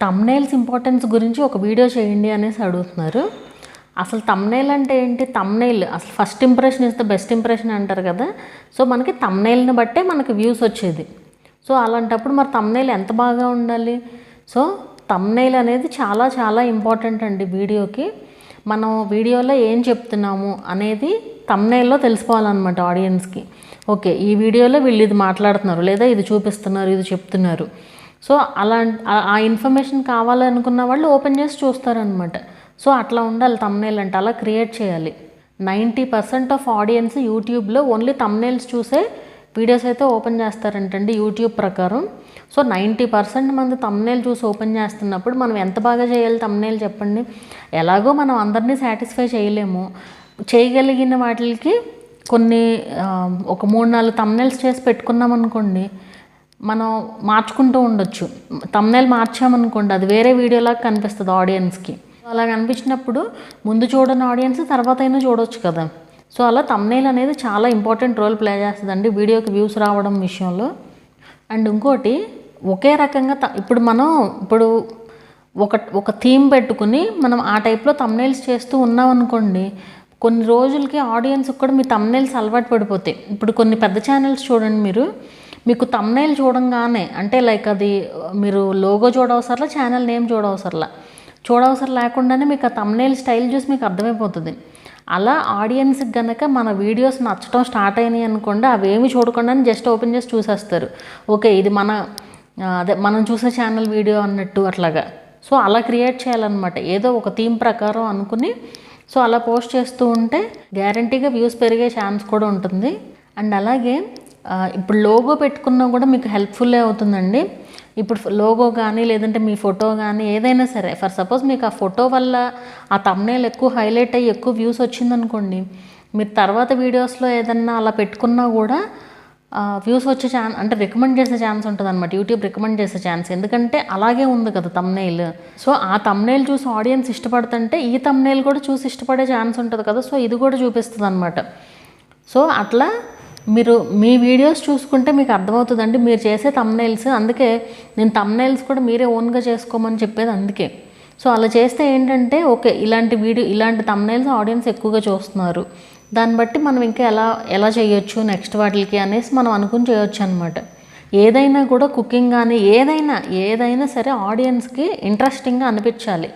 Thumbnails importance గురించి ఒక video చేయండి అనేసి అడుగుతున్నారు. అసలు థంబ్నెయిల్ అంటే ఏంటి? థంబ్నెయిల్ అసలు first impression is the best impression అంటారు కదా. సో మనకి థంబ్నెయిల్ని బట్టే మనకి వ్యూస్ వచ్చేది. సో అలాంటప్పుడు మరి థంబ్నెయిల్ ఎంత బాగా ఉండాలి? సో థంబ్నెయిల్ అనేది చాలా చాలా ఇంపార్టెంట్ అండి వీడియోకి. మనం వీడియోలో ఏం చెప్తున్నాము అనేది థంబ్నెయిల్లో తెలిసిపోవాలన్నమాట ఆడియన్స్కి. ఓకే, ఈ వీడియోలో వీళ్ళు ఇది మాట్లాడుతున్నారు, లేదా ఇది చూపిస్తున్నారు, ఇది చెప్తున్నారు. సో ఆ ఇన్ఫర్మేషన్ కావాలనుకున్న వాళ్ళు ఓపెన్ చేసి చూస్తారనమాట. సో అట్లా ఉండాలి థంబ్నెయిల్ అంటే, అలా క్రియేట్ చేయాలి. 90% ఆఫ్ ఆడియన్స్ యూట్యూబ్లో ఓన్లీ థంబ్నెయిల్స్ చూసే వీడియోస్ అయితే ఓపెన్ చేస్తారంటండి యూట్యూబ్ ప్రకారం. సో 90% మంది థంబ్నెయిల్ చూసి ఓపెన్ చేస్తున్నప్పుడు మనం ఎంత బాగా చేయాలి థంబ్నెయిల్ చెప్పండి. ఎలాగో మనం అందరినీ సాటిస్ఫై చేయలేము. చేయగలిగిన వాటికి కొన్ని ఒక 3-4 థంబ్నెయిల్స్ చేసి పెట్టుకున్నాం అనుకోండి, మనం మార్చుకుంటూ ఉండొచ్చు. థంబ్నెయిల్ మార్చామనుకోండి, అది వేరే వీడియోలాగా కనిపిస్తుంది ఆడియన్స్కి. అలా కనిపించినప్పుడు ముందు చూడని ఆడియన్స్ తర్వాత అయినా చూడవచ్చు కదా. సో అలా థంబ్నెయిల్ అనేది చాలా ఇంపార్టెంట్ రోల్ ప్లే చేస్తుందండి వీడియోకి వ్యూస్ రావడం విషయంలో. అండ్ ఇంకోటి, ఒకే రకంగా ఇప్పుడు ఒక థీమ్ పెట్టుకుని మనం ఆ టైప్లో థంబ్నెయిల్స్ చేస్తూ ఉన్నాం అనుకోండి, కొన్ని రోజులకి ఆడియన్స్కి కూడా మీ థంబ్నెయిల్స్ అలవాటు పడిపోతాయి. ఇప్పుడు కొన్ని పెద్ద ఛానల్స్ చూడండి, మీకు థంబ్నెయిల్ చూడంగానే, అంటే లైక్ అది మీరు లోగో చూడవసరలా, ఛానల్ నేమ్ చూడవసరం లేకుండానే మీకు ఆ థంబ్నెయిల్ స్టైల్ చూసి మీకు అర్థమైపోతుంది. అలా ఆడియన్స్కి కనుక మన వీడియోస్ నచ్చడం స్టార్ట్ అయినాయి అనుకోండి, అవేమి చూడకుండానే జస్ట్ ఓపెన్ చేసి చూసేస్తారు. ఓకే, ఇది మనం చూసే ఛానల్ వీడియో అన్నట్టు అట్లాగా. సో అలా క్రియేట్ చేయాలన్నమాట, ఏదో ఒక థీమ్ ప్రకారం అనుకుని. సో అలా పోస్ట్ చేస్తూ ఉంటే గ్యారంటీగా వ్యూస్ పెరిగే ఛాన్స్ కూడా ఉంటుంది. అండ్ అలాగే ఇప్పుడు లోగో పెట్టుకున్నా కూడా మీకు హెల్ప్ఫుల్లే అవుతుందండి. ఇప్పుడు లోగో కానీ, లేదంటే మీ ఫోటో కానీ, ఏదైనా సరే, ఫర్ సపోజ్ మీకు ఆ ఫోటో వల్ల ఆ థంబ్నెయిల్ ఎక్కువ హైలైట్ అయ్యి ఎక్కువ వ్యూస్ వచ్చిందనుకోండి, మీరు తర్వాత వీడియోస్లో ఏదన్నా అలా పెట్టుకున్నా కూడా వ్యూస్ వచ్చే అంటే రికమెండ్ చేసే ఛాన్స్ ఉంటుంది అనమాట. యూట్యూబ్ రికమెండ్ చేసే ఛాన్స్, ఎందుకంటే అలాగే ఉంది కదా థంబ్నెయిల్. సో ఆ థంబ్నెయిల్ చూసి ఆడియన్స్ ఇష్టపడుతుంటే ఈ థంబ్నెయిల్ కూడా చూసి ఇష్టపడే ఛాన్స్ ఉంటుంది కదా. సో ఇది కూడా చూపిస్తుంది అనమాట. సో అట్లా మీరు మీ వీడియోస్ చూసుకుంటే మీకు అర్థమవుతుందండి మీరు చేసే థంబ్నెయిల్స్. అందుకే నేను థంబ్నెయిల్స్ కూడా మీరే ఓన్గా చేసుకోమని చెప్పేది అందుకే. సో అలా చేస్తే ఏంటంటే, ఓకే, ఇలాంటి థంబ్నెయిల్స్ ఆడియన్స్ ఎక్కువగా చూస్తున్నారు, దాన్ని బట్టి మనం ఇంకా ఎలా చేయొచ్చు నెక్స్ట్ వాటికి అనేసి మనం అనుకుని చేయొచ్చు అనమాట. ఏదైనా కూడా కుకింగ్ కానీ ఏదైనా సరే ఆడియన్స్కి ఇంట్రెస్టింగ్గా అనిపించాలి.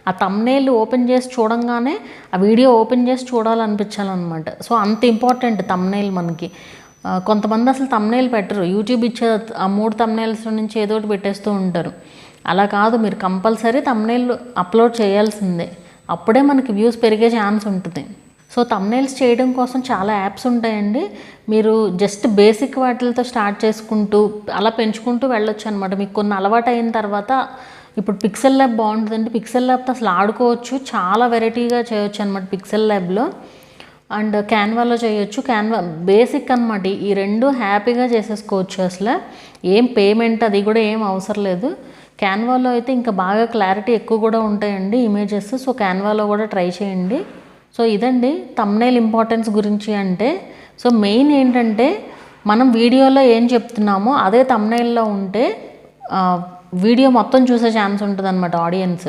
ఆ థంబ్నెయిల్ ఓపెన్ చేసి చూడంగానే ఆ వీడియో ఓపెన్ చేసి చూడాలనిపించాలన్నమాట. సో అంత ఇంపార్టెంట్ థంబ్నెయిల్ మనకి. కొంతమంది అసలు థంబ్నెయిల్ పెట్టరు, యూట్యూబ్ ఇచ్చే ఆ 3 థంబ్నెయిల్స్ నుంచి ఏదో ఒకటి పెట్టేస్తూ ఉంటారు. అలా కాదు, మీరు కంపల్సరీ థంబ్నెయిల్ అప్లోడ్ చేయాల్సిందే, అప్పుడే మనకి వ్యూస్ పెరిగే ఛాన్స్ ఉంటుంది. సో థంబ్నెయిల్స్ చేయడం కోసం చాలా యాప్స్ ఉంటాయండి. మీరు జస్ట్ బేసిక్ వాటితో స్టార్ట్ చేసుకుంటూ అలా పెంచుకుంటూ వెళ్ళొచ్చు అనమాట. మీకు కొన్ని అలవాటు అయిన తర్వాత, ఇప్పుడు పిక్సెల్ ల్యాబ్ బాగుంటుందండి. పిక్సెల్ ల్యాబ్తో అసలు ఆడుకోవచ్చు, చాలా వెరైటీగా చేయొచ్చు అనమాట పిక్సెల్ ల్యాబ్లో. అండ్ క్యాన్వాలో చేయొచ్చు. క్యాన్వా బేసిక్ అనమాట. ఈ 2 హ్యాపీగా చేసేసుకోవచ్చు. అసలు ఏం పేమెంట్ అది కూడా ఏం అవసరం లేదు. క్యాన్వాలో అయితే ఇంకా బాగా క్లారిటీ ఎక్కువ కూడా ఉంటాయండి ఇమేజెస్. సో క్యాన్వాలో కూడా ట్రై చేయండి. సో ఇదండి థంబ్నెయిల్ ఇంపార్టెన్స్ గురించి. అంటే సో మెయిన్ ఏంటంటే, మనం వీడియోలో ఏం చెప్తున్నామో అదే థంబ్నెయిల్లో ఉంటే వీడియో మొత్తం చూసే ఛాన్స్ ఉంటుంది అనమాట ఆడియన్స్.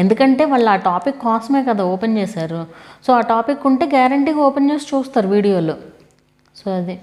ఎందుకంటే వాళ్ళు ఆ టాపిక్ కోసమే కదా ఓపెన్ చేశారు. సో ఆ టాపిక్ ఉంటే గ్యారంటీగా ఓపెన్ చేసి చూస్తారు వీడియోలో. సో అది.